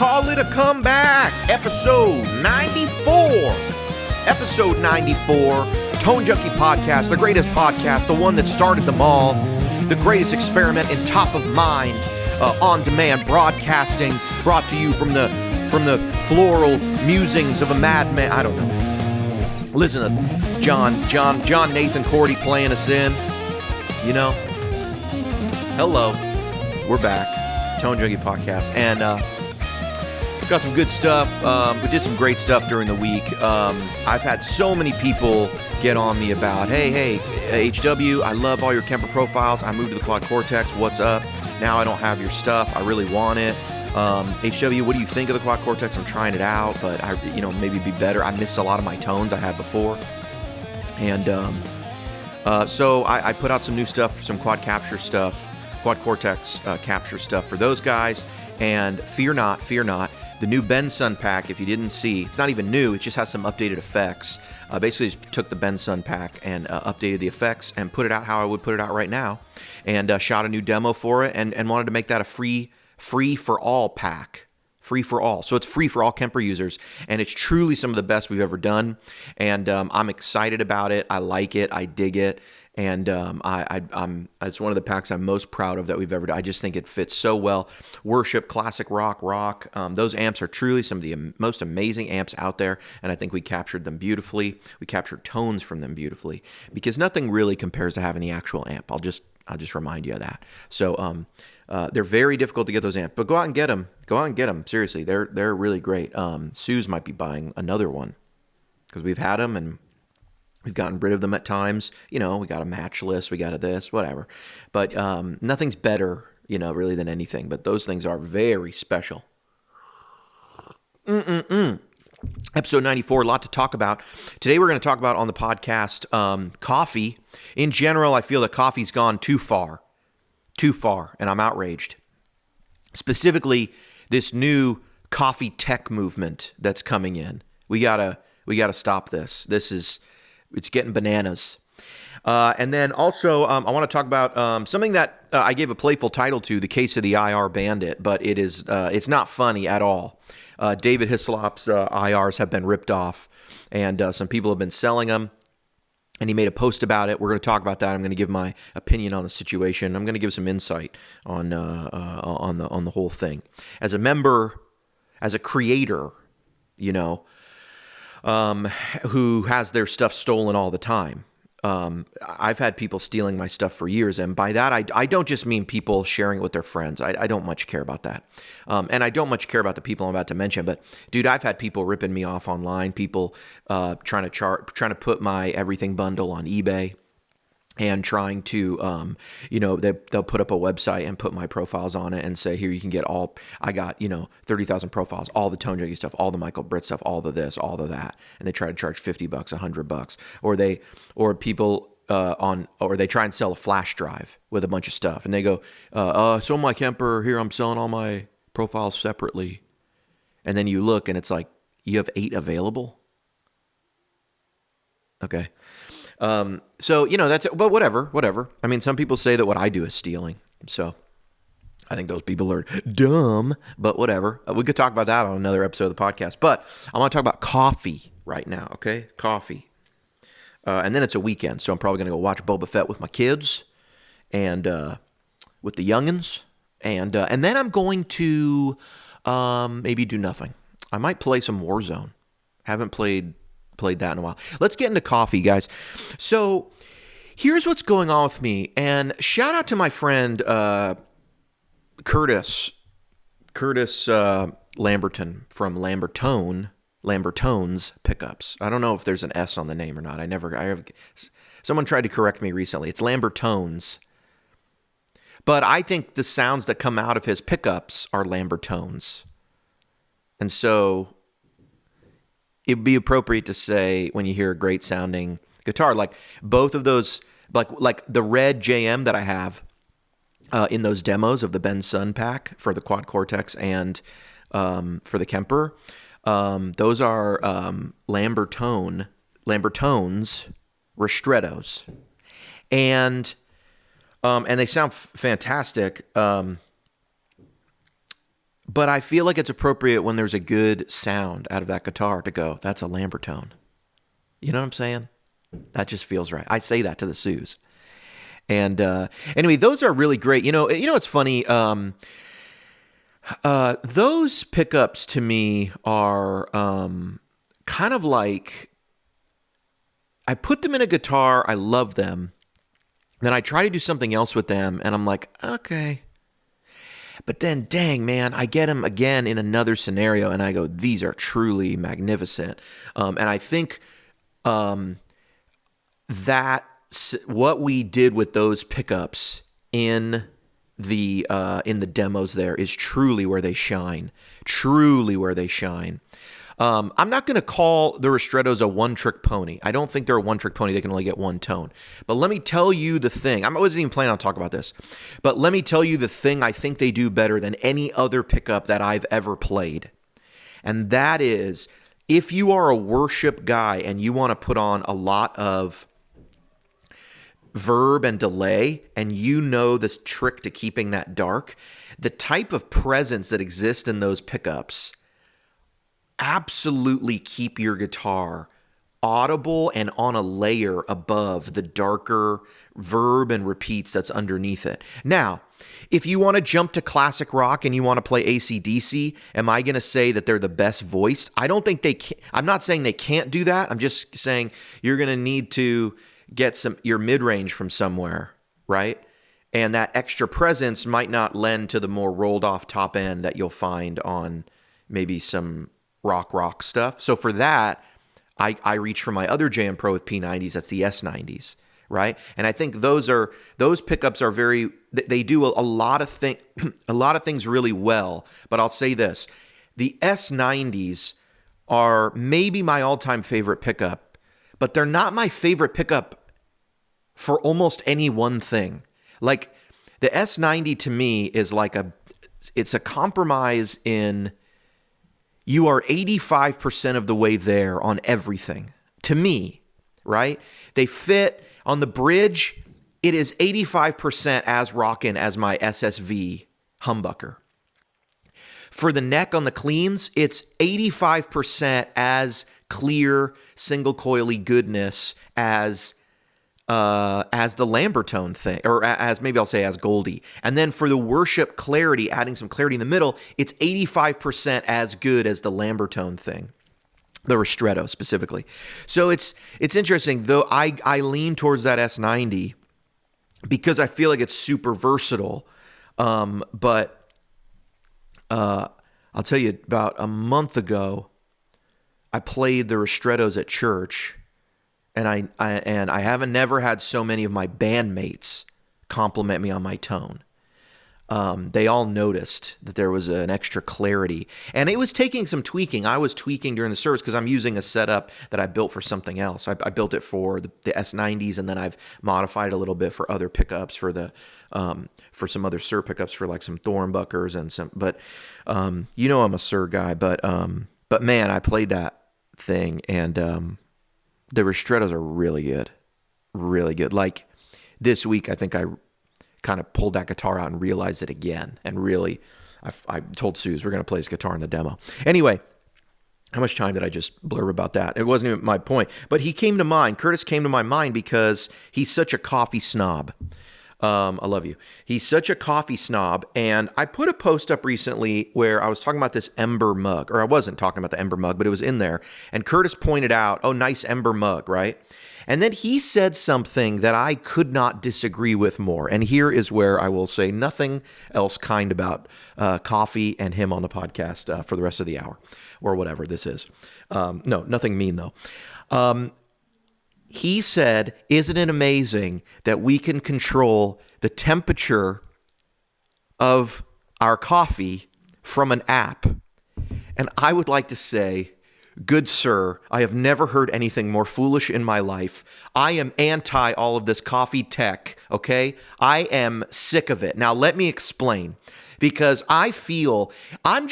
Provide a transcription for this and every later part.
call it a comeback. Episode 94. Episode 94. Tone Junkie Podcast, the greatest podcast, the one that started them all. The greatest experiment in top of mind, on-demand broadcasting, brought to you from the floral musings of a madman. I don't know. Listen to John Nathan Cordy playing us in. You know. Hello, we're back. Tone Junkie Podcast, and got some good stuff. We did some great stuff during the week. I've had so many people get on me about, hey, HW, I love all your Kemper profiles. I moved to the Quad Cortex. What's up? Now I don't have your stuff. I really want it. HW, what do you think of the Quad Cortex? I'm trying it out, but maybe it'd be better. I miss a lot of my tones I had before. And so I put out some new stuff, some Quad Capture stuff, Quad Cortex capture stuff for those guys. And fear not, the new Bensun pack, if you didn't see, it's not even new, it just has some updated effects. Basically just took the Bensun pack and updated the effects and put it out how I would put it out right now. And shot a new demo for it and wanted to make that a free for all pack. Free for all. So it's free for all Kemper users. And it's truly some of the best we've ever done. And I'm excited about it. I like it. I dig it. And it's one of the packs I'm most proud of that we've ever done. I just think it fits so well. Worship, classic rock. Those amps are truly some of the most amazing amps out there, and I think we captured them beautifully. We captured tones from them beautifully, because nothing really compares to having the actual amp. I'll just remind you of that. So they're very difficult to get those amps, but go out and get them. Seriously, they're really great. Suze might be buying another one because we've had them and we've gotten rid of them at times. We got a match list, we got a this, whatever. But nothing's better, really than anything. But those things are very special. Episode 94, a lot to talk about. Today we're going to talk about on the podcast coffee. In general, I feel that coffee's gone too far, and I'm outraged. Specifically, this new coffee tech movement that's coming in. We gotta stop this. It's getting bananas. And then also, I want to talk about something that I gave a playful title to, the case of the IR bandit, but it's not funny at all. David Hislop's IRs have been ripped off, and some people have been selling them, and he made a post about it. We're going to talk about that. I'm going to give my opinion on the situation. I'm going to give some insight on the whole thing. As a member, as a creator, who has their stuff stolen all the time. I've had people stealing my stuff for years, and by that, I don't just mean people sharing it with their friends. I don't much care about that. And I don't much care about the people I'm about to mention, but dude, I've had people ripping me off online, people trying to put my everything bundle on eBay. And trying to, they'll put up a website and put my profiles on it and say, here, you can get all, I got, 30,000 profiles, all the Tone Junkie stuff, all the Michael Britt stuff, all the this, all of that. And they try to charge $50, $100. Or they try and sell a flash drive with a bunch of stuff. And they go, so my Kemper, here, I'm selling all my profiles separately. And then you look and it's like, you have 8 available? Okay. So, that's it. But whatever. I mean, some people say that what I do is stealing. So I think those people are dumb, but whatever. We could talk about that on another episode of the podcast. But I want to talk about coffee right now, okay? Coffee. And then it's a weekend, so I'm probably going to go watch Boba Fett with my kids and with the youngins. And then I'm going to maybe do nothing. I might play some Warzone. Haven't played that in a while. Let's get into coffee, guys. So here's what's going on with me, and shout out to my friend Curtis Lamberton from Lambertone's Pickups. I don't know if there's an S on the name or not. Someone tried to correct me recently. It's Lambertones. But I think the sounds that come out of his pickups are Lambertones. And so it'd be appropriate to say, when you hear a great sounding guitar, like both of those, like the red JM that I have in those demos of the Bensun pack for the Quad Cortex and for the Kemper, those are Lambertones Ristrettos, and they sound fantastic. But I feel like it's appropriate when there's a good sound out of that guitar to go, that's a Lambertone. You know what I'm saying? That just feels right. I say that to the Sues. And anyway, those are really great. You know, it's funny. Those pickups to me are kind of like, I put them in a guitar. I love them. Then I try to do something else with them, and I'm like, okay. But then, dang, man, I get them again in another scenario, and I go, these are truly magnificent. And I think that what we did with those pickups in the demos there is truly where they shine. Truly where they shine. I'm not going to call the Ristrettos a one-trick pony. I don't think they're a one-trick pony. They can only get one tone. But let me tell you the thing. I wasn't even planning on talking about this. But let me tell you the thing I think they do better than any other pickup that I've ever played. And that is, if you are a worship guy and you want to put on a lot of verb and delay, and you know this trick to keeping that dark, the type of presence that exists in those pickups absolutely keep your guitar audible and on a layer above the darker verb and repeats that's underneath it. Now, if you want to jump to classic rock and you want to play AC/DC, am I going to say that they're the best voiced? I don't think they can. I'm not saying they can't do that. I'm just saying you're going to need to get your mid-range from somewhere, right? And that extra presence might not lend to the more rolled off top end that you'll find on maybe some rock stuff. So for that, I reach for my other JM Pro with P90s. That's the S90s, right? And I think those pickups are they do a lot of things really well. But I'll say this: the S90s are maybe my all-time favorite pickup, but they're not my favorite pickup for almost any one thing. Like the S90 to me is like it's a compromise in. You are 85% of the way there on everything. To me, right? They fit on the bridge. It is 85% as rockin' as my SSV humbucker. For the neck on the cleans, it's 85% as clear, single coily goodness as the Lambertone thing, or as maybe I'll say as Goldie. And then for the worship clarity, adding some clarity in the middle, it's 85% as good as the Lambertone thing, the Ristretto specifically. So it's interesting, though. I lean towards that S90 because I feel like it's super versatile. But I'll tell you, about a month ago, I played the Ristrettos at church. And I haven't never had so many of my bandmates compliment me on my tone. They all noticed that there was an extra clarity, and it was taking some tweaking. I was tweaking during the service because I'm using a setup that I built for something else. I built it for the S90s, and then I've modified it a little bit for other pickups for some other Sir pickups for like some Thornbuckers and some. But you know I'm a Sir guy, but man, I played that thing and. The Ristrettos are really good. Really good. Like this week, I think I kind of pulled that guitar out and realized it again. And really, I told Suze we're going to play his guitar in the demo. Anyway, how much time did I just blurb about that? It wasn't even my point. But he came to mind. Curtis came to my mind because he's such a coffee snob. I love you. He's such a coffee snob. And I put a post up recently where I was talking about this Ember mug, or I wasn't talking about the Ember mug, but it was in there. And Curtis pointed out, oh, nice Ember mug, right? And then he said something that I could not disagree with more. And here is where I will say nothing else kind about coffee and him on the podcast for the rest of the hour or whatever this is. No, nothing mean though. He said, isn't it amazing that we can control the temperature of our coffee from an app? And I would like to say, good sir, I have never heard anything more foolish in my life. I am anti all of this coffee tech, okay? I am sick of it. Now, let me explain. Because I feel, I'm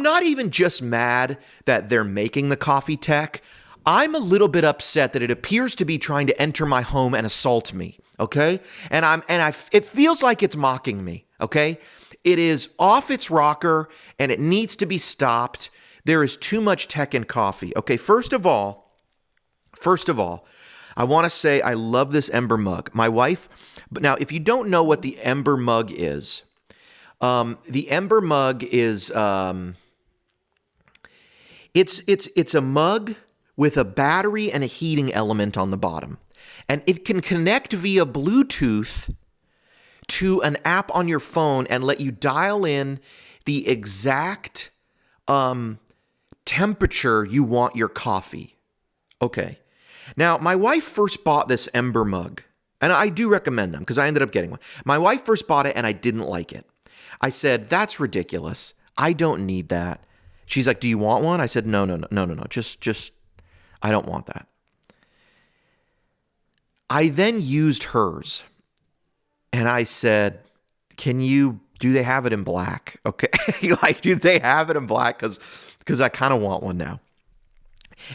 not even just mad that they're making the coffee tech. I'm a little bit upset that it appears to be trying to enter my home and assault me, okay? And it feels like it's mocking me, okay? It is off its rocker and it needs to be stopped. There is too much tech in coffee. Okay, first of all, I want to say I love this Ember mug. My wife, but now if you don't know what the Ember mug is, the Ember mug is it's a mug with a battery and a heating element on the bottom. And it can connect via Bluetooth to an app on your phone and let you dial in the exact temperature you want your coffee. Okay. Now, my wife first bought this Ember mug, and I do recommend them because I ended up getting one. My wife first bought it and I didn't like it. I said, that's ridiculous. I don't need that. She's like, do you want one? I said, no. Just, I don't want that. I then used hers and I said, do they have it in black? Okay. Like, do they have it in black? Because I kind of want one now.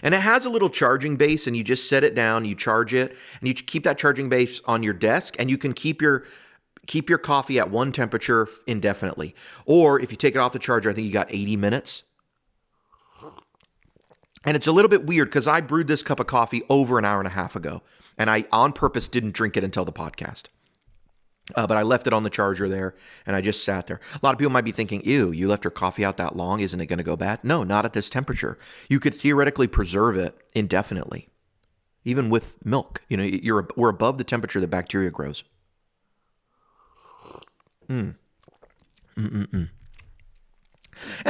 And it has a little charging base and you just set it down, you charge it, and you keep that charging base on your desk and you can keep your coffee at one temperature indefinitely. Or if you take it off the charger, I think you got 80 minutes. And it's a little bit weird because I brewed this cup of coffee over an hour and a half ago. And I, on purpose, didn't drink it until the podcast. But I left it on the charger there, and I just sat there. A lot of people might be thinking, ew, you left your coffee out that long? Isn't it going to go bad? No, not at this temperature. You could theoretically preserve it indefinitely, even with milk. You know, we're above the temperature that bacteria grows. And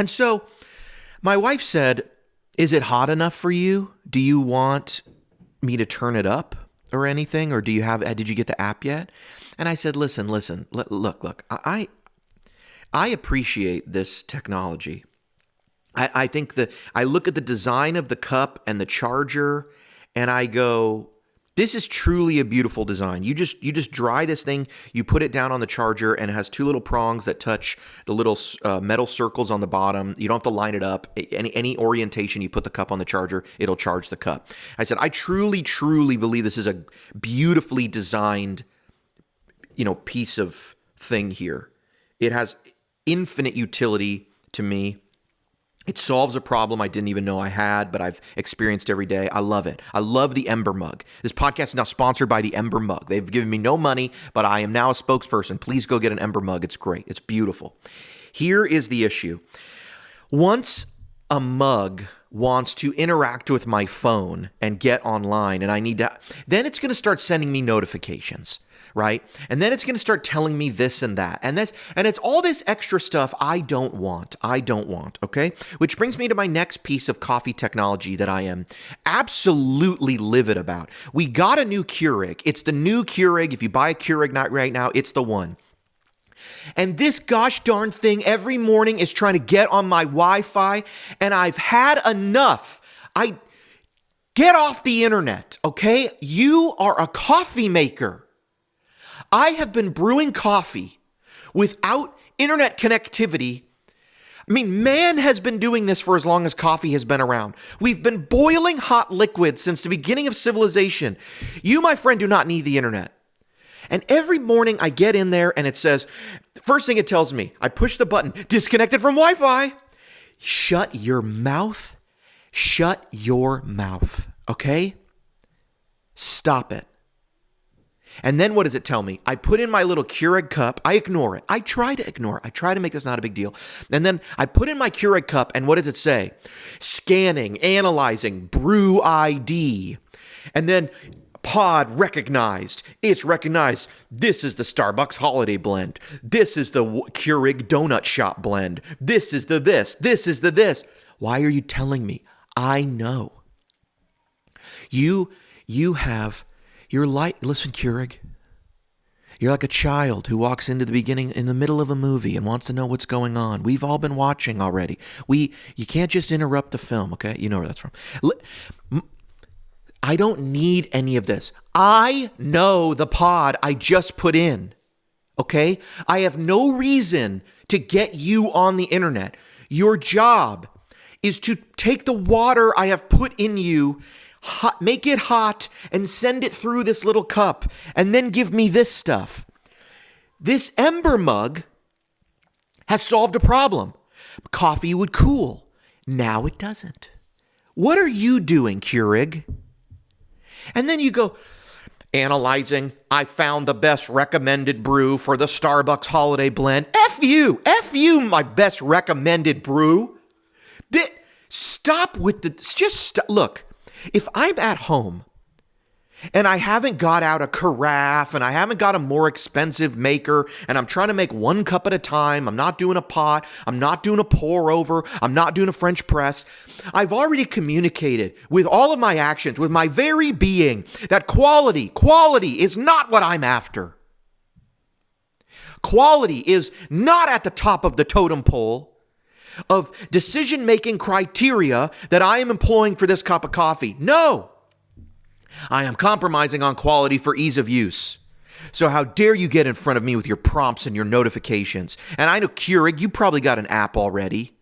so my wife said, is it hot enough for you? Do you want me to turn it up or anything? Or did you get the app yet? And I said, listen, look, I appreciate this technology. I think I look at the design of the cup and the charger and I go, this is truly a beautiful design. You just dry this thing, you put it down on the charger, and it has two little prongs that touch the little metal circles on the bottom. You don't have to line it up. Any orientation, you put the cup on the charger, it'll charge the cup. I said, I truly believe this is a beautifully designed, piece of thing here. It has infinite utility to me. It solves a problem I didn't even know I had, but I've experienced every day. I love it. I love the Ember mug. This podcast is now sponsored by the Ember mug. They've given me no money, but I am now a spokesperson. Please go get an Ember mug. It's great. It's beautiful. Here is the issue. Once a mug wants to interact with my phone and get online, and I need to, then it's going to start sending me notifications. Right? And then it's going to start telling me this and that. And it's all this extra stuff I don't want. Okay? Which brings me to my next piece of coffee technology that I am absolutely livid about. We got a new Keurig. It's the new Keurig. If you buy a Keurig right now, it's the one. And this gosh darn thing every morning is trying to get on my Wi-Fi, and I've had enough. Get off the internet, okay? You are a coffee maker. I have been brewing coffee without internet connectivity. I mean, man has been doing this for as long as coffee has been around. We've been boiling hot liquid since the beginning of civilization. You, my friend, do not need the internet. And every morning I get in there and it says, first thing it tells me, I push the button, disconnected from Wi-Fi. Shut your mouth. Shut your mouth. Okay? Stop it. And then what does it tell me? I put in my little Keurig cup. I ignore it. I try to ignore it. I try to make this not a big deal. And then I put in my Keurig cup, and what does it say? Scanning, analyzing, brew ID. And then pod recognized. It's recognized. This is the Starbucks holiday blend. This is the Keurig donut shop blend. This is the this. This is the this. Why are you telling me? I know. You're like, listen, Keurig, you're like a child who walks into the middle of a movie and wants to know what's going on. We've all been watching already. You can't just interrupt the film, okay? You know where that's from. I don't need any of this. I know the pod I just put in, okay? I have no reason to get you on the internet. Your job is to take the water I have put in you, make it hot, and send it through this little cup, and then give me this stuff. This Ember mug has solved a problem. Coffee would cool. Now it doesn't. What are you doing, Keurig? And then you go, analyzing, I found the best recommended brew for the Starbucks holiday blend. F you, my best recommended brew. Stop with look, if I'm at home and I haven't got out a carafe and I haven't got a more expensive maker and I'm trying to make one cup at a time, I'm not doing a pot, I'm not doing a pour over, I'm not doing a French press, I've already communicated with all of my actions, with my very being, that quality is not what I'm after. Quality is not at the top of the totem pole of decision-making criteria that I am employing for this cup of coffee. No. I am compromising on quality for ease of use. So how dare you get in front of me with your prompts and your notifications? And I know, Keurig, you probably got an app already.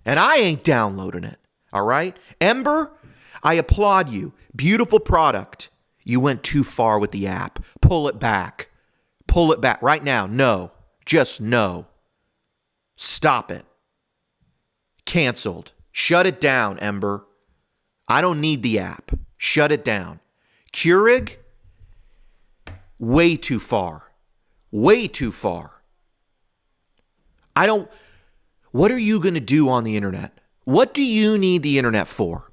And I ain't downloading it. All right? Ember, I applaud you. Beautiful product. You went too far with the app. Pull it back. Pull it back right now. No. Just no. Stop it. Canceled. Shut it down, Ember. I don't need the app. Shut it down. Keurig, way too far. Way too far. What are you going to do on the internet? What do you need the internet for?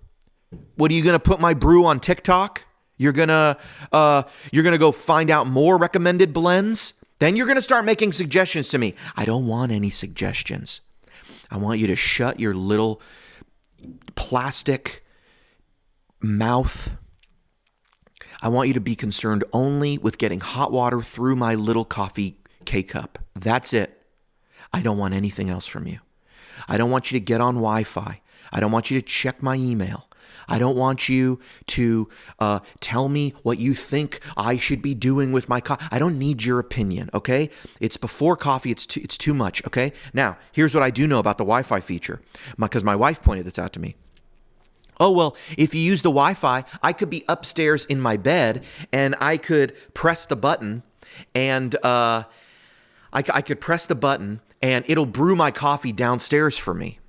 What, are you going to put my brew on TikTok? You're going to go find out more recommended blends? Then you're going to start making suggestions to me. I don't want any suggestions. I want you to shut your little plastic mouth. I want you to be concerned only with getting hot water through my little coffee K-cup. That's it. I don't want anything else from you. I don't want you to get on Wi-Fi. I don't want you to check my email. I don't want you to tell me what you think I should be doing with my coffee. I don't need your opinion, okay? It's before coffee. It's too much, okay? Now, here's what I do know about the Wi-Fi feature, because my wife pointed this out to me. Oh, well, if you use the Wi-Fi, I could be upstairs in my bed and I could press the button and I could press the button and it'll brew my coffee downstairs for me.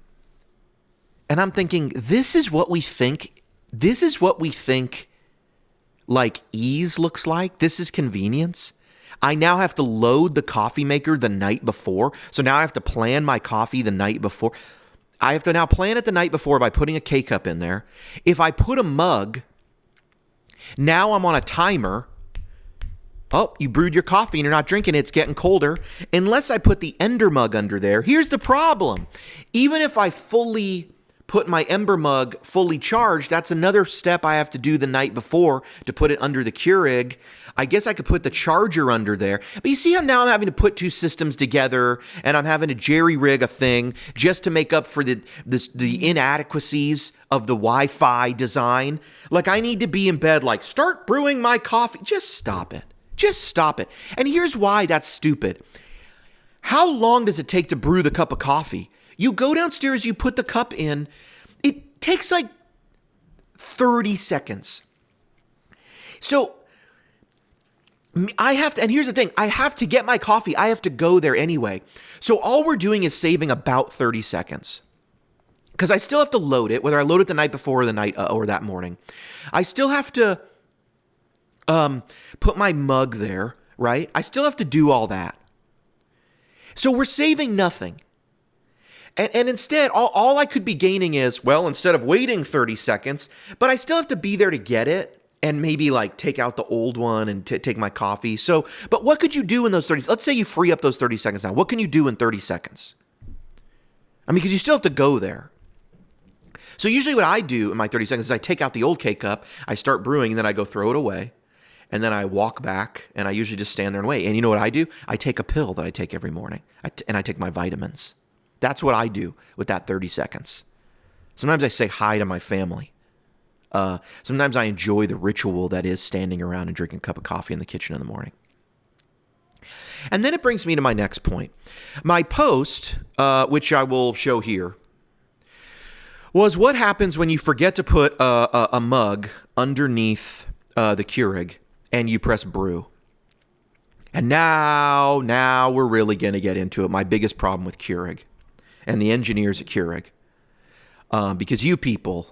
And I'm thinking, this is what we think like ease looks like. This is convenience. I now have to load the coffee maker the night before. So now I have to plan my coffee the night before. I have to now plan it the night before by putting a K-cup in there. If I put a mug, now I'm on a timer. Oh, you brewed your coffee and you're not drinking it. It's getting colder. Unless I put the Ember mug under there. Here's the problem. Even if I fully put my Ember mug fully charged, that's another step I have to do the night before to put it under the Keurig. I guess I could put the charger under there. But you see how now I'm having to put two systems together and I'm having to jerry-rig a thing just to make up for the inadequacies of the Wi-Fi design. Like, I need to be in bed like, start brewing my coffee. Just stop it. Just stop it. And here's why that's stupid. How long does it take to brew the cup of coffee? You go downstairs, you put the cup in. It takes like 30 seconds. So I have to, and here's the thing, I have to get my coffee. I have to go there anyway. So all we're doing is saving about 30 seconds. Because I still have to load it, whether I load it the night before or the night or that morning. I still have to put my mug there, right? I still have to do all that. So we're saving nothing. And instead, all I could be gaining is, well, instead of waiting 30 seconds, but I still have to be there to get it and maybe like take out the old one and take my coffee. So, but what could you do in those 30? Let's say you free up those 30 seconds now. What can you do in 30 seconds? I mean, because you still have to go there. So usually what I do in my 30 seconds is I take out the old K-cup, I start brewing, and then I go throw it away. And then I walk back, and I usually just stand there and wait. And you know what I do? I take a pill that I take every morning, and I take my vitamins. That's what I do with that 30 seconds. Sometimes I say hi to my family. Sometimes I enjoy the ritual that is standing around and drinking a cup of coffee in the kitchen in the morning. And then it brings me to my next point. My post, which I will show here, was what happens when you forget to put a mug underneath the Keurig and you press brew. And now we're really going to get into it. My biggest problem with Keurig and the engineers at Keurig. Because you people,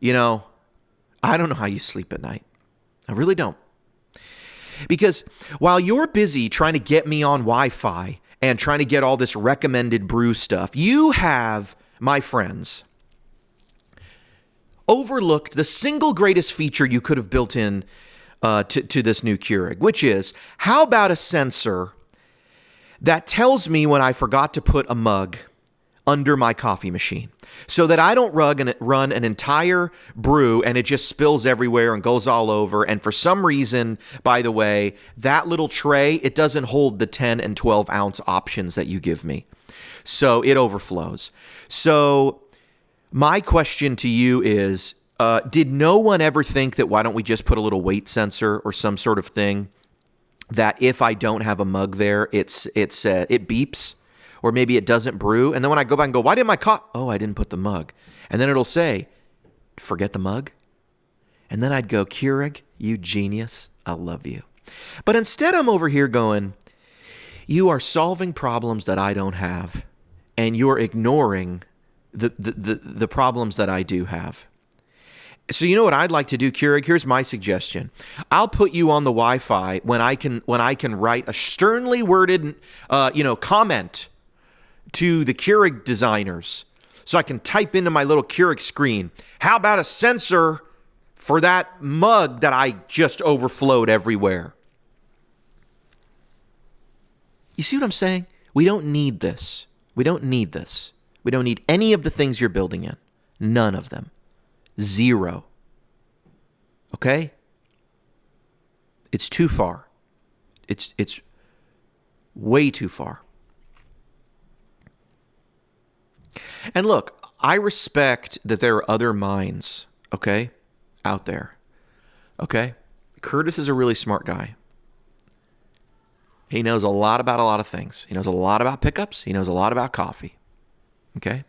I don't know how you sleep at night. I really don't. Because while you're busy trying to get me on Wi-Fi and trying to get all this recommended brew stuff, you have, my friends, overlooked the single greatest feature you could have built in to this new Keurig, which is, how about a sensor that tells me when I forgot to put a mug under my coffee machine so that I don't run an entire brew and it just spills everywhere and goes all over. And for some reason, by the way, that little tray, it doesn't hold the 10 and 12 ounce options that you give me. So it overflows. So my question to you is, did no one ever think that why don't we just put a little weight sensor or some sort of thing that if I don't have a mug there, it beeps? Or maybe it doesn't brew. And then when I go back and go, why didn't my Oh, I didn't put the mug. And then it'll say, forget the mug. And then I'd go, Keurig, you genius. I love you. But instead I'm over here going, you are solving problems that I don't have. And you're ignoring the problems that I do have. So you know what I'd like to do, Keurig? Here's my suggestion. I'll put you on the Wi-Fi when I can write a sternly worded comment to the Keurig designers, so I can type into my little Keurig screen, how about a sensor for that mug that I just overflowed everywhere? You see what I'm saying? We don't need this. We don't need this. We don't need any of the things you're building in. None of them. Zero. Okay? It's too far. It's way too far. And look, I respect that there are other minds, okay, out there, okay? Curtis is a really smart guy. He knows a lot about a lot of things. He knows a lot about pickups. He knows a lot about coffee, okay?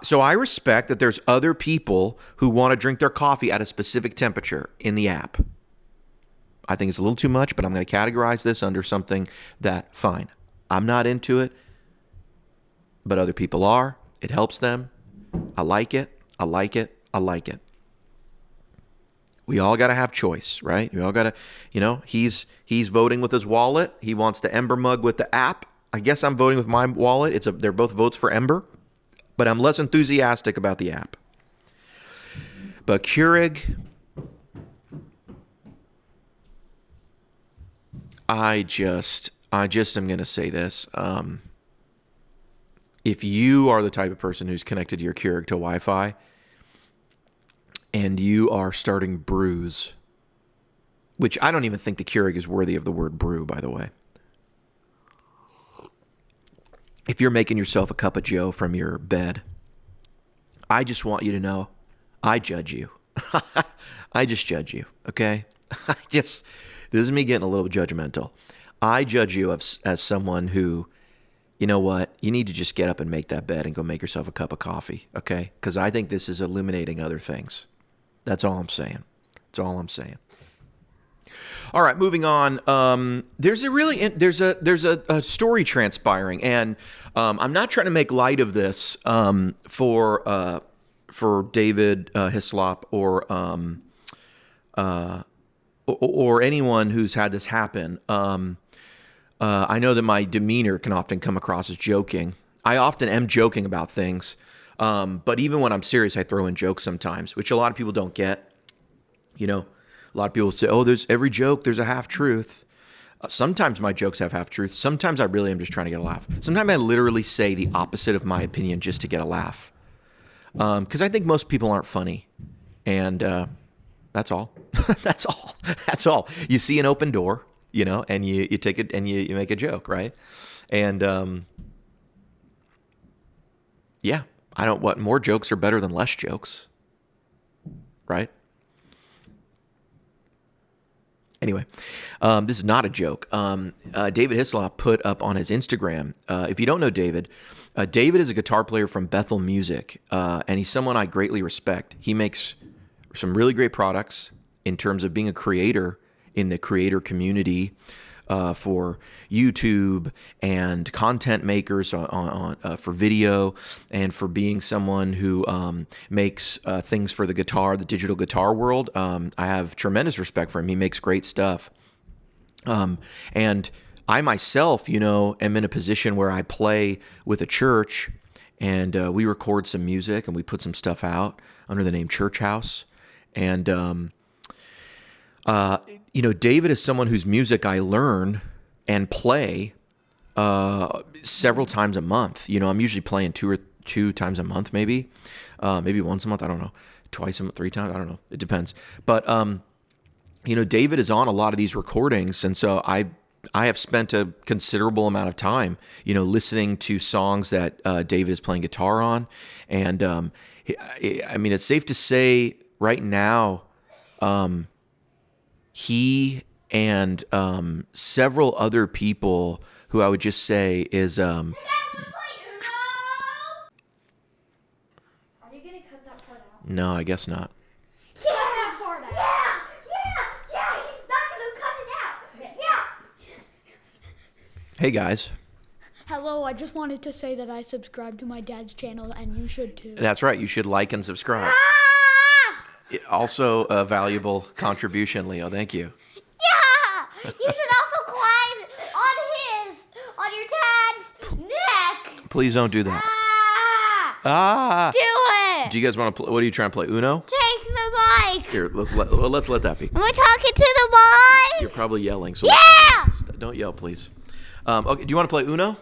So I respect that there's other people who want to drink their coffee at a specific temperature in the app. I think it's a little too much, but I'm going to categorize this under something that, fine, I'm not into it, but other people are. It helps them. I like it. I like it. I like it. We all got to have choice, right? We all got to, he's voting with his wallet. He wants the Ember mug with the app. I guess I'm voting with my wallet. They're both votes for Ember, but I'm less enthusiastic about the app. But Keurig, I just am going to say this. If you are the type of person who's connected your Keurig to Wi-Fi and you are starting brews, which I don't even think the Keurig is worthy of the word brew, by the way. If you're making yourself a cup of joe from your bed, I just want you to know I judge you. I just judge you, okay? This is me getting a little judgmental. I judge you as someone who, you know what? You need to just get up and make that bed and go make yourself a cup of coffee, okay? Because I think this is illuminating other things. That's all I'm saying. That's all I'm saying. All right, moving on. There's a story transpiring, and I'm not trying to make light of this for David Hislop or anyone who's had this happen. I know that my demeanor can often come across as joking. I often am joking about things, but even when I'm serious, I throw in jokes sometimes, which a lot of people don't get. A lot of people say, oh, there's every joke, there's a half-truth. Sometimes my jokes have half-truth. Sometimes I really am just trying to get a laugh. Sometimes I literally say the opposite of my opinion just to get a laugh. Because I think most people aren't funny. And that's all. That's all. That's all. You see an open door, and you take it and you make a joke, right? And yeah, more jokes are better than less jokes, right? Anyway, this is not a joke. David Hislop put up on his Instagram. If you don't know David, David is a guitar player from Bethel Music, and he's someone I greatly respect. He makes some really great products in terms of being a creator in the creator community for YouTube and content makers for video, and for being someone who makes things for the digital guitar world. I have tremendous respect for him. He makes great stuff. And I myself, am in a position where I play with a church, and we record some music and we put some stuff out under the name Church House. And, David is someone whose music I learn and play several times a month. I'm usually playing two times a month, maybe once a month. I don't know, twice a month, 3 times. I don't know. It depends. But, David is on a lot of these recordings. And so I have spent a considerable amount of time, listening to songs that David is playing guitar on. And it's safe to say right now, he and several other people who I would just say is... Are you going to cut that part out? No, I guess not. Cut that part out. Yeah, he's not going to cut it out. Yeah. Hey, guys. Hello, I just wanted to say that I subscribe to my dad's channel, and you should too. That's right. You should like and subscribe. Also a valuable contribution, Leo. Thank you. Yeah! You should also climb on your dad's neck. Please don't do that. Do it! Do you guys want to play? What are you trying to play? Uno? Take the mic. Here, let's let that be. Am I talking to the mic? You're probably yelling. So Yeah! Don't yell, please. Okay. Do you want to play Uno?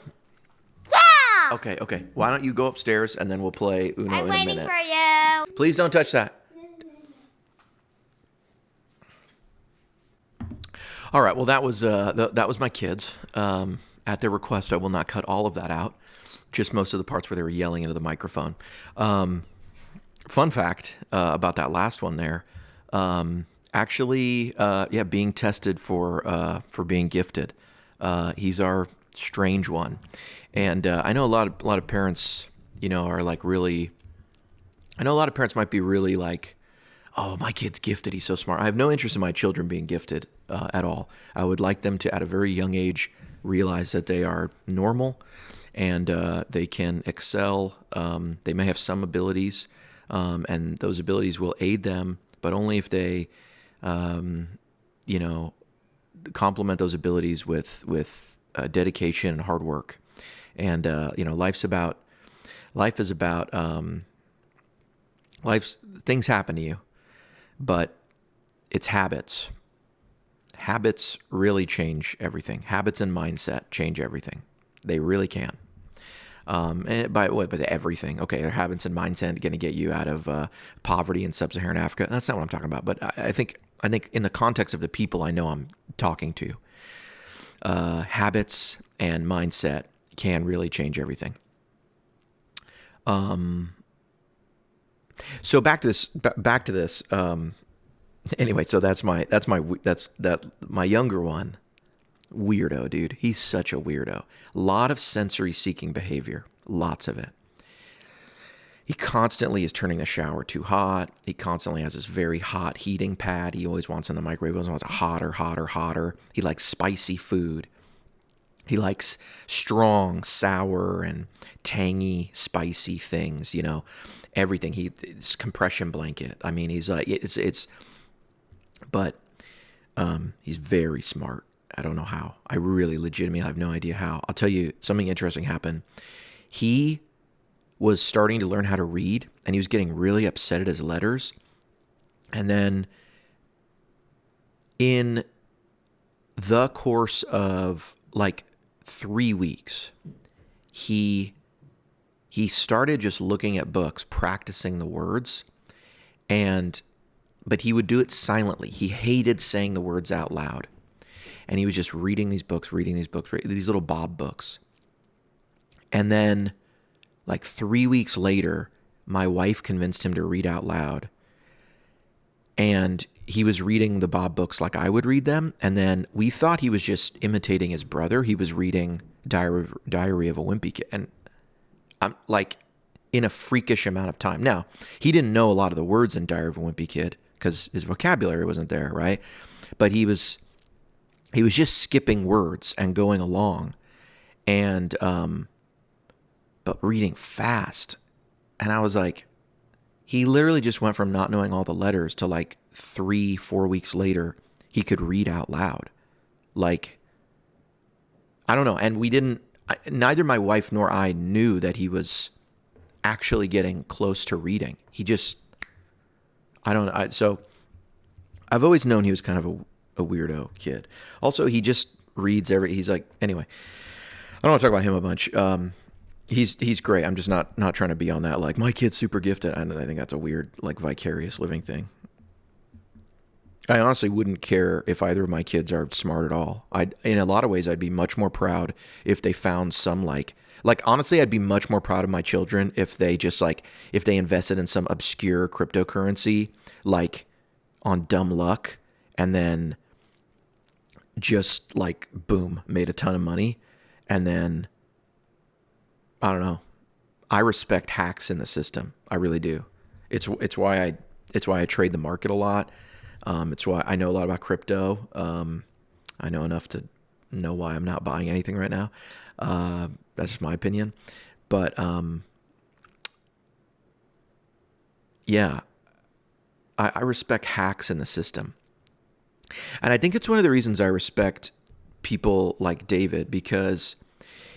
Yeah! Okay. Why don't you go upstairs and then we'll play Uno I'm in a waiting minute. for you. Please don't touch that. All right. Well, that was my kids. At their request, I will not cut all of that out. Just most of the parts where they were yelling into the microphone. Fun fact about that last one there. Actually, being tested for being gifted. He's our strange one, and I know a lot of parents, are like really. I know a lot of parents might be really like, oh, my kid's gifted. He's so smart. I have no interest in my children being gifted at all. I would like them to, at a very young age, realize that they are normal and they can excel. They may have some abilities, and those abilities will aid them, but only if they, complement those abilities with dedication and hard work. And life is about things happen to you, but it's habits. Habits really change everything. Habits and mindset change everything. They really can. And by everything. Okay, their habits and mindset going to get you out of poverty in sub-Saharan Africa. That's not what I'm talking about. But I think in the context of the people I know I'm talking to, habits and mindset can really change everything. So back to this. Anyway, so that's my younger one. Weirdo, dude. He's such a weirdo. A lot of sensory seeking behavior. Lots of it. He constantly is turning the shower too hot. He constantly has this very hot heating pad. He always wants in the microwave. He always wants hotter. He likes spicy food. He likes strong, sour, and tangy, spicy things, everything. It's compression blanket. I mean, he's like, but he's very smart. I don't know how. I really legitimately have no idea how. I'll tell you, something interesting happened. He was starting to learn how to read, and he was getting really upset at his letters. And then in the course of like 3 weeks, he started just looking at books, practicing the words, but he would do it silently. He hated saying the words out loud. And he was just reading these little Bob books. And then like 3 weeks later, my wife convinced him to read out loud. And he was reading the Bob books like I would read them. And then we thought he was just imitating his brother. He was reading Diary of a Wimpy Kid. And I'm like, in a freakish amount of time. Now, he didn't know a lot of the words in Diary of a Wimpy Kid because his vocabulary wasn't there, right? But he was he was just skipping words and going along, and but reading fast. And I was like, he literally just went from not knowing all the letters to like 3-4 weeks later, he could read out loud. Like, I don't know. And neither my wife nor I knew that he was actually getting close to reading. He just, so I've always known he was kind of a weirdo kid. Also, he just reads he's like, anyway, I don't want to talk about him a bunch. He's great. I'm just not trying to be on that, like, my kid's super gifted. I think that's a weird, like, vicarious living thing. I honestly wouldn't care if either of my kids are smart at all. In a lot of ways, I'd be much more proud if they found some, like, honestly, I'd be much more proud of my children if they just, like, if they invested in some obscure cryptocurrency, like, on dumb luck, and then just, like, boom, made a ton of money. And then, I don't know. I respect hacks in the system. I really do. It's why I trade the market a lot. It's why I know a lot about crypto. I know enough to know why I'm not buying anything right now. That's just my opinion. But yeah, I respect hacks in the system. And I think it's one of the reasons I respect people like David, because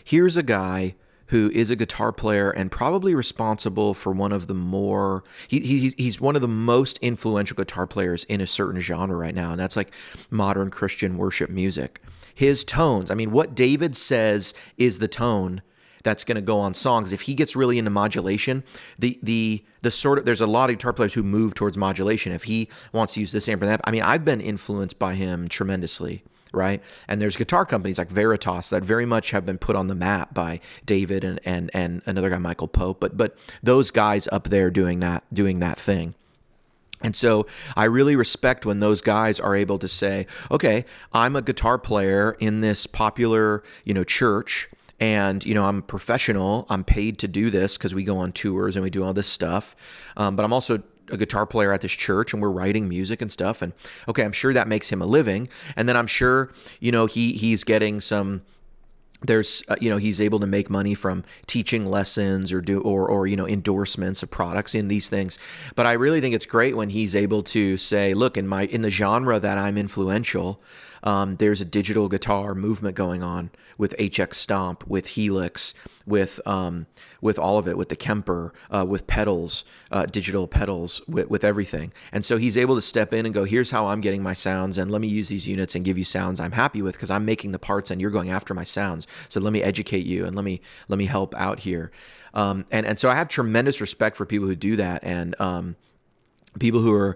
here's a guy who is a guitar player and probably responsible for one of the more, he's one of the most influential guitar players in a certain genre right now, and that's like modern Christian worship music. His tones, I mean, what David says is the tone that's going to go on songs. If he gets really into modulation, the sort of, there's a lot of guitar players who move towards modulation. If he wants to use this amp and that, I mean, I've been influenced by him tremendously. Right. And there's guitar companies like Veritas that very much have been put on the map by David and another guy, Michael Pope. But those guys up there doing that thing. And so I really respect when those guys are able to say, okay, I'm a guitar player in this popular, church, and, I'm a professional. I'm paid to do this because we go on tours and we do all this stuff. But I'm also a guitar player at this church, and we're writing music and stuff. And okay, I'm sure that makes him a living. And then I'm sure, he's getting some, there's, he's able to make money from teaching lessons or endorsements of products in these things. But I really think it's great when he's able to say, look, in the genre that I'm influential, there's a digital guitar movement going on with HX Stomp, with Helix, with all of it, with the Kemper, with pedals, digital pedals, with everything. And so he's able to step in and go, here's how I'm getting my sounds, and let me use these units and give you sounds I'm happy with because I'm making the parts and you're going after my sounds. So let me educate you and let me help out here. And so I have tremendous respect for people who do that, and people who are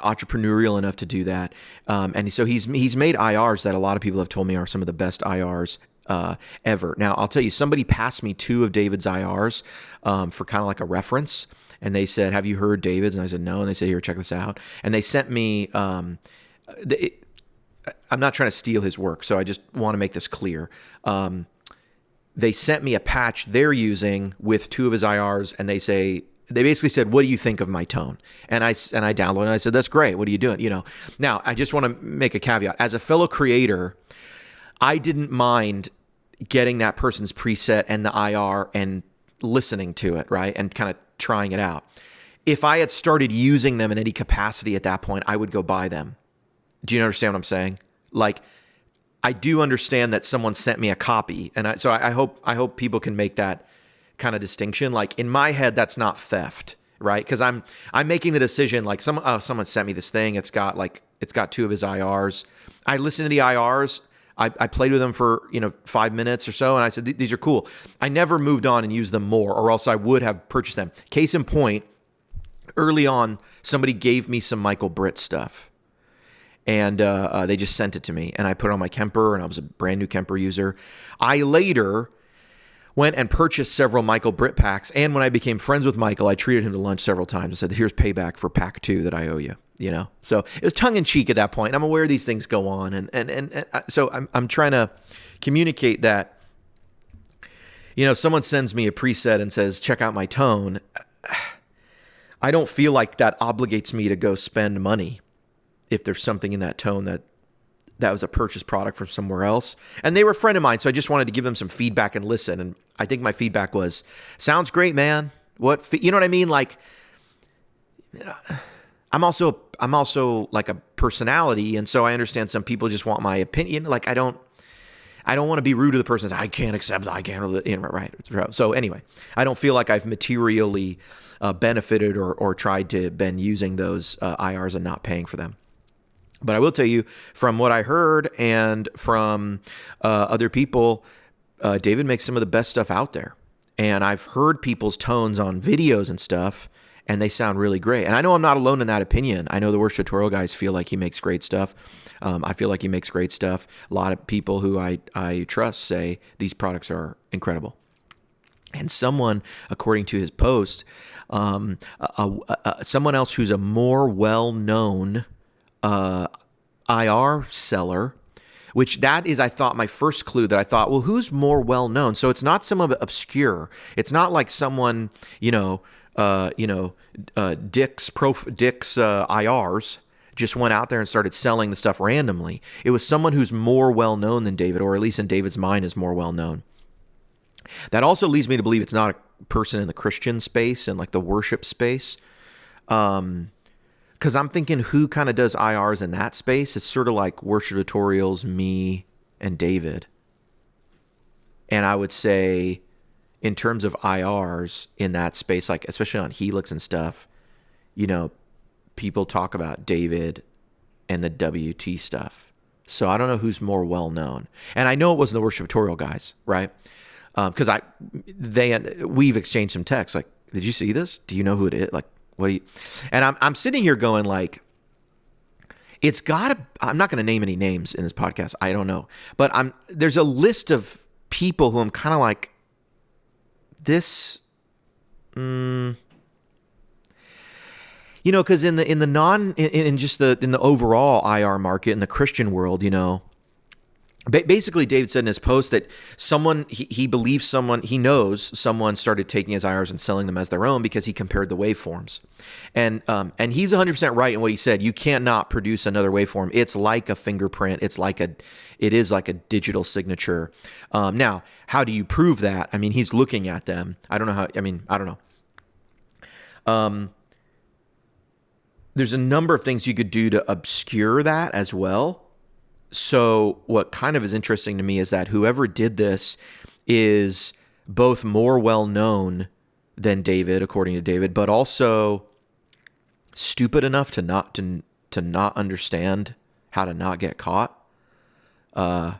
entrepreneurial enough to do that. And so he's made IRs that a lot of people have told me are some of the best IRs ever. Now, I'll tell you, somebody passed me 2 of David's IRs for kind of like a reference. And they said, have you heard David's? And I said, no. And they said, here, check this out. And they sent me, I'm not trying to steal his work, so I just want to make this clear. They sent me a patch they're using with 2 of his IRs, and they basically said, what do you think of my tone? And I downloaded it, and I said, that's great. What are you doing? Now I just want to make a caveat. As a fellow creator, I didn't mind getting that person's preset and the IR and listening to it, right? And kind of trying it out. If I had started using them in any capacity at that point, I would go buy them. Do you understand what I'm saying? Like, I do understand that someone sent me a copy, and so I hope people can make that kind of distinction. Like, in my head, that's not theft, right? Because I'm making the decision. Like, someone sent me this thing. It's got 2 of his IRs. I listened to the IRs. I played with them for 5 minutes or so, and I said, these are cool. I never moved on and used them more, or else I would have purchased them. Case in point, early on, somebody gave me some Michael Britt stuff. And they just sent it to me, and I put it on my Kemper, and I was a brand new Kemper user. I later went and purchased several Michael Britt packs, and when I became friends with Michael, I treated him to lunch several times and said, here's payback for pack 2 that I owe you. So it was tongue-in-cheek at that point. I'm aware these things go on, and so I'm trying to communicate that, someone sends me a preset and says, check out my tone. I don't feel like that obligates me to go spend money if there's something in that tone that that was a purchased product from somewhere else. And they were a friend of mine, so I just wanted to give them some feedback and listen. And I think my feedback was, sounds great, man. You know what I mean? Like, I'm also like a personality, and so I understand some people just want my opinion. Like, I don't want to be rude to the person. I can't accept. I can't. You know, right. So anyway, I don't feel like I've materially benefited or tried to been using those IRs and not paying for them. But I will tell you, from what I heard and from other people, David makes some of the best stuff out there. And I've heard people's tones on videos and stuff, and they sound really great. And I know I'm not alone in that opinion. I know the worship tutorial guys feel like he makes great stuff. I feel like he makes great stuff. A lot of people who I trust say these products are incredible. And someone, according to his post, someone else who's a more well-known IR seller, which that is, I thought, my first clue that I thought, well, who's more well-known? So it's not someone obscure. It's not like someone, Dick's IRs just went out there and started selling the stuff randomly. It was someone who's more well-known than David, or at least in David's mind is more well-known. That also leads me to believe it's not a person in the Christian space and like the worship space. Because I'm thinking who kind of does IRs in that space? It's sort of like worship tutorials, me, and David. And I would say in terms of IRs in that space, like especially on Helix and stuff, people talk about David and the WT stuff. So I don't know who's more well-known. And I know it wasn't the worship tutorial guys, right? Because we've exchanged some texts. Like, did you see this? Do you know who it is? Like, what do you? And I'm sitting here going like, it's got to. I'm not going to name any names in this podcast. I don't know, but there's a list of people who I'm kind of like, this. Because in the overall IR market in the Christian world, basically David said in his post that he believes he knows someone started taking his IRs and selling them as their own because he compared the waveforms, and he's 100% right in what he said. You can't not produce another waveform. It's like a fingerprint. It is like a digital signature. Now, how do you prove that? I mean, he's looking at them. I don't know how. I mean, I don't know. There's a number of things you could do to obscure that as well. So what kind of is interesting to me is that whoever did this is both more well-known than David, according to David, but also stupid enough to not understand how to not get caught. Because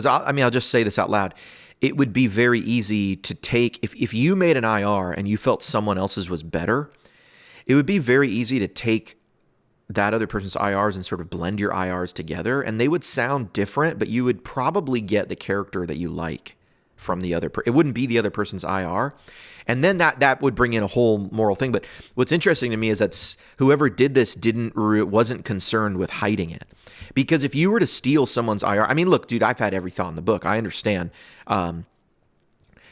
I'll just say this out loud. It would be very easy to take, if you made an IR and you felt someone else's was better, it would be very easy to take that other person's IRs and sort of blend your IRs together, and they would sound different, but you would probably get the character that you like from the other person. It wouldn't be the other person's IR. And then that would bring in a whole moral thing. But what's interesting to me is that whoever did this wasn't concerned with hiding it. Because if you were to steal someone's IR, I mean, look, dude, I've had every thought in the book. I understand.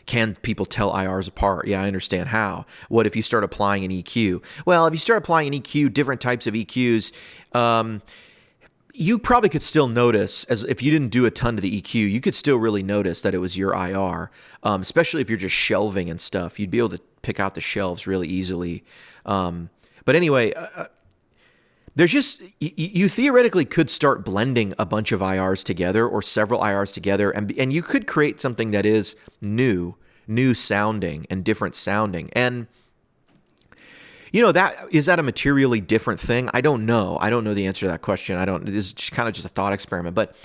Can people tell IRs apart? Yeah, I understand how. What if you start applying an EQ? Well, if you start applying an EQ, different types of EQs, you probably could still notice, as if you didn't do a ton to the EQ, you could still really notice that it was your IR, especially if you're just shelving and stuff. You'd be able to pick out the shelves really easily. But anyway, there's just, you theoretically could start blending a bunch of IRs together or several IRs together, and you could create something that is new sounding and different sounding. And is that a materially different thing? I don't know. I don't know the answer to that question. This is kind of just a thought experiment. But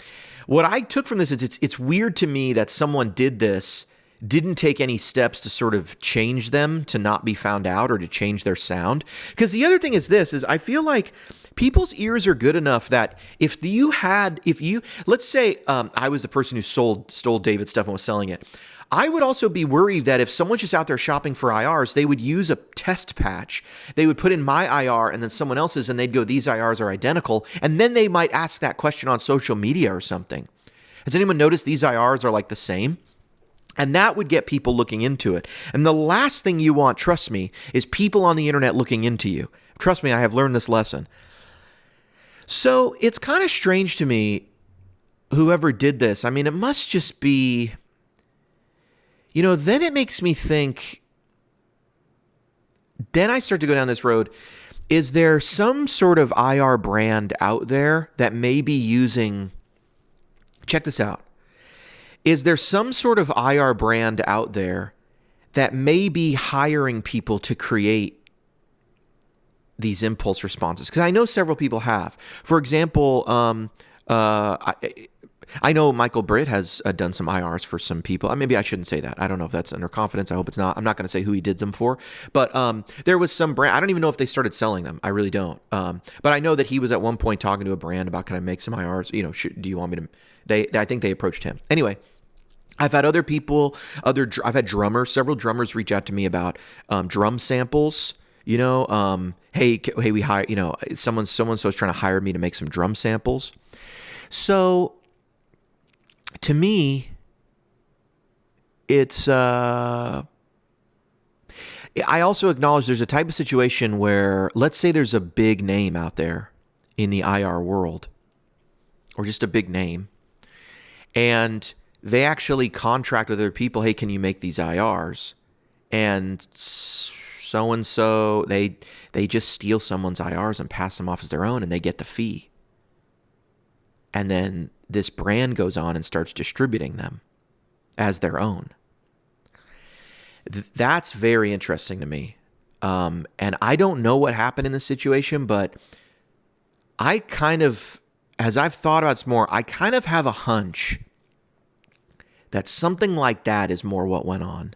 what I took from this is it's weird to me that someone didn't take any steps to sort of change them to not be found out or to change their sound. Because the other thing is I feel like people's ears are good enough that let's say I was the person who stole David's stuff and was selling it. I would also be worried that if someone's just out there shopping for IRs, they would use a test patch. They would put in my IR and then someone else's, and they'd go, these IRs are identical. And then they might ask that question on social media or something. Has anyone noticed these IRs are like the same? And that would get people looking into it. And the last thing you want, trust me, is people on the internet looking into you. Trust me, I have learned this lesson. So it's kind of strange to me, whoever did this. I mean, it must just be, then it makes me think, then I start to go down this road. Is there some sort of IR brand out there that may be using, check this out. Is there some sort of IR brand out there that may be hiring people to create these impulse responses? Because I know several people have. For example, I know Michael Britt has done some IRs for some people. Maybe I shouldn't say that. I don't know if that's under confidence. I hope it's not. I'm not going to say who he did them for. But there was some brand. I don't even know if they started selling them. I really don't. But I know that he was at one point talking to a brand about, can I make some IRs? Do you want me to? I think they approached him. Anyway, I've had other people, I've had drummers, several drummers reach out to me about drum samples. Hey, we hire, someone's trying to hire me to make some drum samples. So to me, it's, I also acknowledge there's a type of situation where, let's say there's a big name out there in the IR world, or just a big name, and they actually contract with other people, hey, can you make these IRs? And so-and-so, they just steal someone's IRs and pass them off as their own, and they get the fee. And then this brand goes on and starts distributing them as their own. That's very interesting to me. And I don't know what happened in this situation, but I kind of, as I've thought about this more, I kind of have a hunch that something like that is more what went on,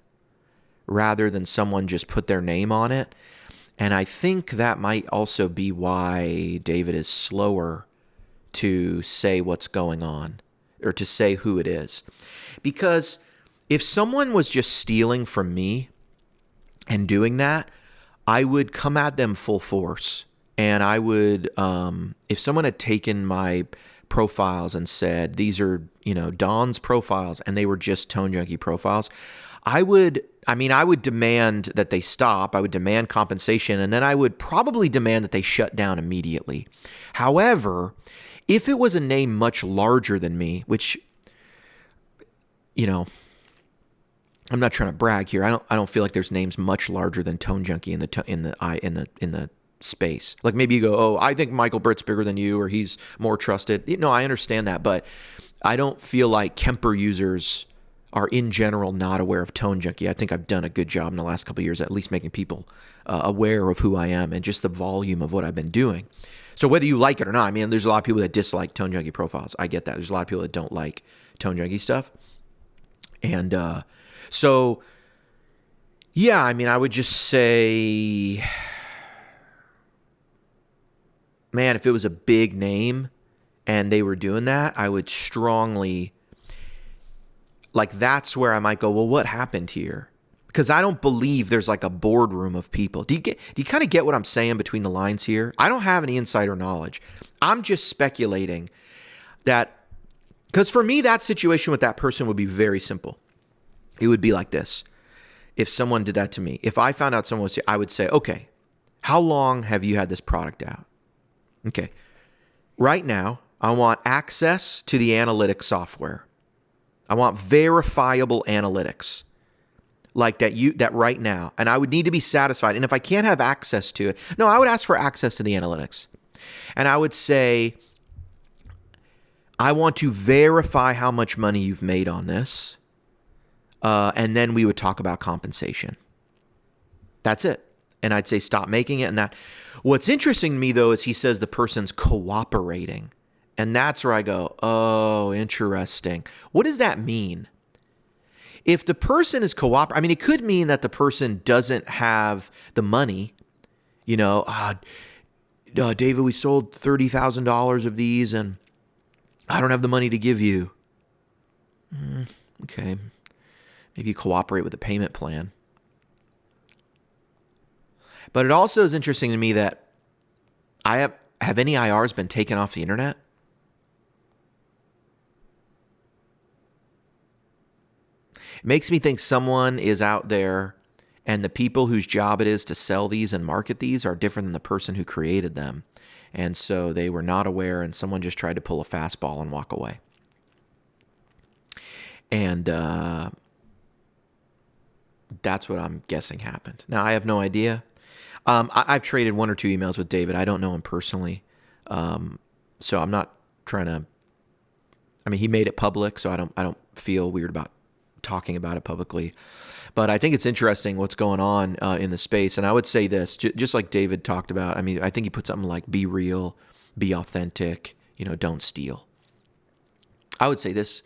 rather than someone just put their name on it. And I think that might also be why David is slower to say what's going on, or to say who it is. Because if someone was just stealing from me and doing that, I would come at them full force. And I would, if someone had taken my profiles and said, these are, Don's profiles, and they were just Tone Junkie profiles, I would demand that they stop. I would demand compensation, and then I would probably demand that they shut down immediately. However, if it was a name much larger than me, which, I'm not trying to brag here. I don't feel like there's names much larger than Tone Junkie in the space. Like, maybe you go, oh, I think Michael Britt's bigger than you, or he's more trusted. No, I understand that, but I don't feel like Kemper users are in general not aware of Tone Junkie. I think I've done a good job in the last couple of years, at least making people aware of who I am and just the volume of what I've been doing. So whether you like it or not, there's a lot of people that dislike Tone Junkie profiles. I get that. There's a lot of people that don't like Tone Junkie stuff. And so, yeah, I would just say, man, if it was a big name and they were doing that, I would strongly, that's where I might go, well, what happened here? Because I don't believe there's like a boardroom of people. Do you kind of get what I'm saying between the lines here? I don't have any insider knowledge. I'm just speculating that, because for me, that situation with that person would be very simple. It would be like this. If someone did that to me, if I found out someone was, I would say, okay, how long have you had this product out? Okay. Right now, I want access to the analytics software. I want verifiable analytics like that right now. And I would need to be satisfied. And if I can't have access to it, no, I would ask for access to the analytics. And I would say, I want to verify how much money you've made on this. And then we would talk about compensation. That's it. And I'd say, stop making it. And that. What's interesting to me, though, is he says the person's cooperating. And that's where I go, oh, interesting. What does that mean? If the person is cooperating, it could mean that the person doesn't have the money. David, we sold $30,000 of these, and I don't have the money to give you. Okay. Maybe you cooperate with the payment plan. But it also is interesting to me that have any IRs been taken off the internet? It makes me think someone is out there, and the people whose job it is to sell these and market these are different than the person who created them. And so they were not aware, and someone just tried to pull a fastball and walk away. And that's what I'm guessing happened. Now, I have no idea. I've traded one or two emails with David. I don't know him personally. So I'm not trying to, I mean, he made it public, so I don't feel weird about talking about it publicly. But I think it's interesting what's going on in the space. And I would say this, just like David talked about, I mean, I think he put something like be real, be authentic, don't steal. I would say this,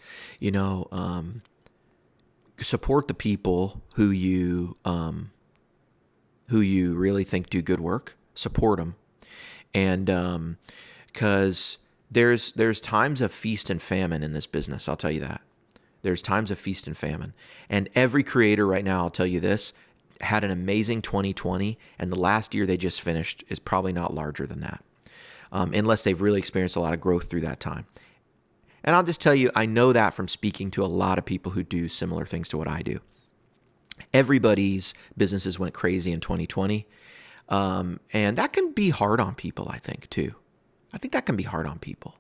support the people who you really think do good work. Support them. And because there's times of feast and famine in this business, I'll tell you that. There's times of feast and famine. And every creator right now, I'll tell you this, had an amazing 2020, and the last year they just finished is probably not larger than that, unless they've really experienced a lot of growth through that time. And I'll just tell you, I know that from speaking to a lot of people who do similar things to what I do. Everybody's businesses went crazy in 2020, and that can be hard on people, I think, too. I think that can be hard on people.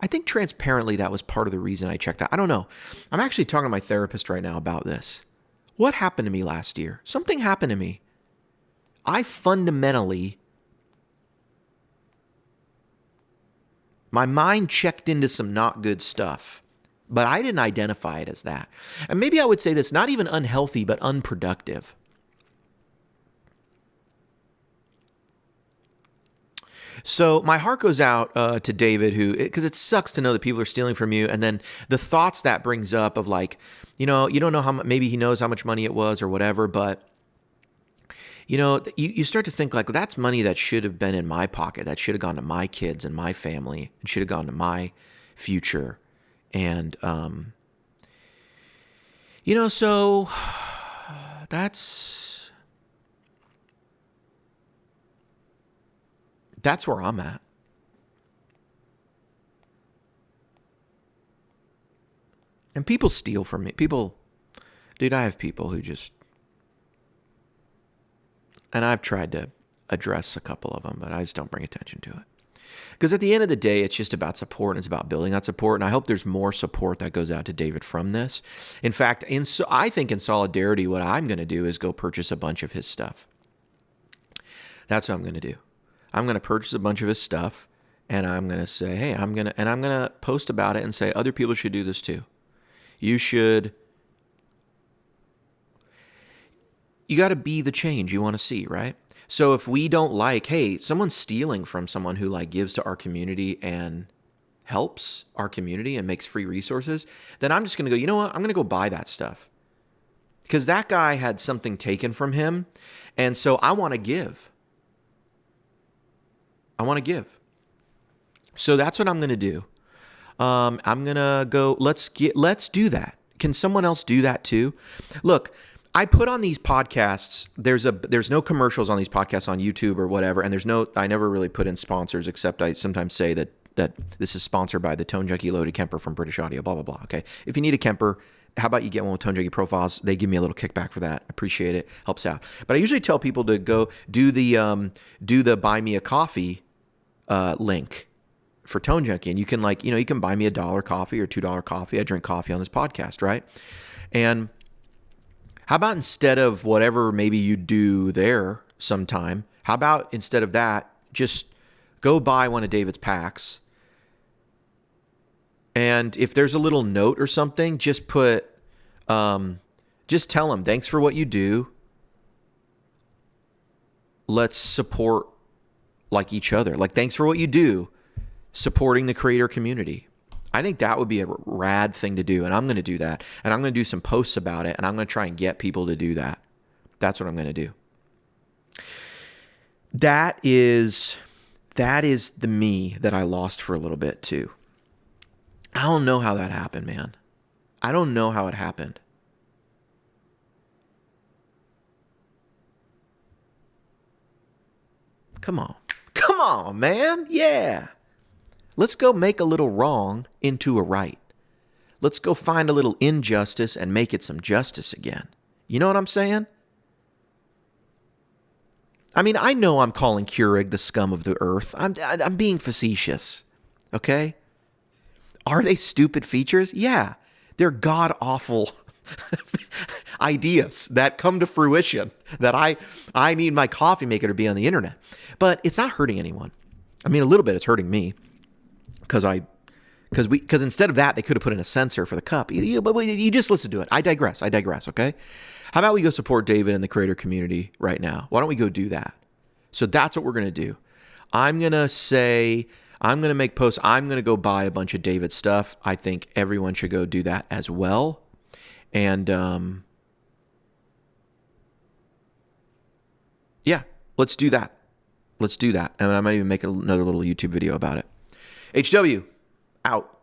I think transparently that was part of the reason I checked out. I don't know. I'm actually talking to my therapist right now about this. What happened to me last year? Something happened to me. I fundamentally, my mind checked into some not good stuff, but I didn't identify it as that. And maybe I would say this, not even unhealthy, but unproductive. So my heart goes out to David, because it sucks to know that people are stealing from you. And then the thoughts that brings up of like, you don't know how much, maybe he knows how much money it was or whatever, but you start to think like, that's money that should have been in my pocket, that should have gone to my kids and my family, and should have gone to my future. And, so that's where I'm at. And people steal from me. Dude, I have people who just, and I've tried to address a couple of them, but I just don't bring attention to it. Because at the end of the day, it's just about support, and it's about building that support. And I hope there's more support that goes out to David from this. In fact, I think in solidarity, what I'm going to do is go purchase a bunch of his stuff. That's what I'm going to do. I'm going to purchase a bunch of his stuff, and I'm going to say, hey, I'm going to post about it and say, other people should do this too. You got to be the change you want to see, right? So if we don't like, hey, someone's stealing from someone who like gives to our community and helps our community and makes free resources, then I'm just going to go, you know what? I'm going to go buy that stuff. Because that guy had something taken from him, and so I want to give. So that's what I'm going to do. I'm going to go, let's do that. Can someone else do that too? Look, I put on these podcasts, there's no commercials on these podcasts on YouTube or whatever. And I never really put in sponsors, except I sometimes say that this is sponsored by the Tone Junkie Loaded Kemper from British Audio, blah, blah, blah. Okay. If you need a Kemper, how about you get one with Tone Junkie profiles? They give me a little kickback for that. Appreciate it. Helps out. But I usually tell people to go do the buy me a coffee link for Tone Junkie, and you can you can buy me $1 coffee or $2 coffee. I drink coffee on this podcast, right? And how about instead of whatever maybe you do there sometime, how about instead of that, just go buy one of David's packs, and if there's a little note or something, just tell him thanks for what you do. Let's support like each other. Like, thanks for what you do, supporting the creator community. I think that would be a rad thing to do, and I'm going to do that. And I'm going to do some posts about it, and I'm going to try and get people to do that. That's what I'm going to do. That is the me that I lost for a little bit too. I don't know how that happened, man. I don't know how it happened. Come on, man. Yeah. Let's go make a little wrong into a right. Let's go find a little injustice and make it some justice again. You know what I'm saying? I mean, I know I'm calling Keurig the scum of the earth. I'm being facetious, okay? Are they stupid features? Yeah. They're god-awful ideas that come to fruition that I need my coffee maker to be on the internet. But it's not hurting anyone. I mean, a little bit it's hurting me because instead of that, they could have put in a sensor for the cup. But you just listen to it. I digress, okay? How about we go support David and the creator community right now? Why don't we go do that? So that's what we're going to do. I'm going to make posts. I'm going to go buy a bunch of David stuff. I think everyone should go do that as well. And yeah, let's do that. And I might even make another little YouTube video about it. HW, out.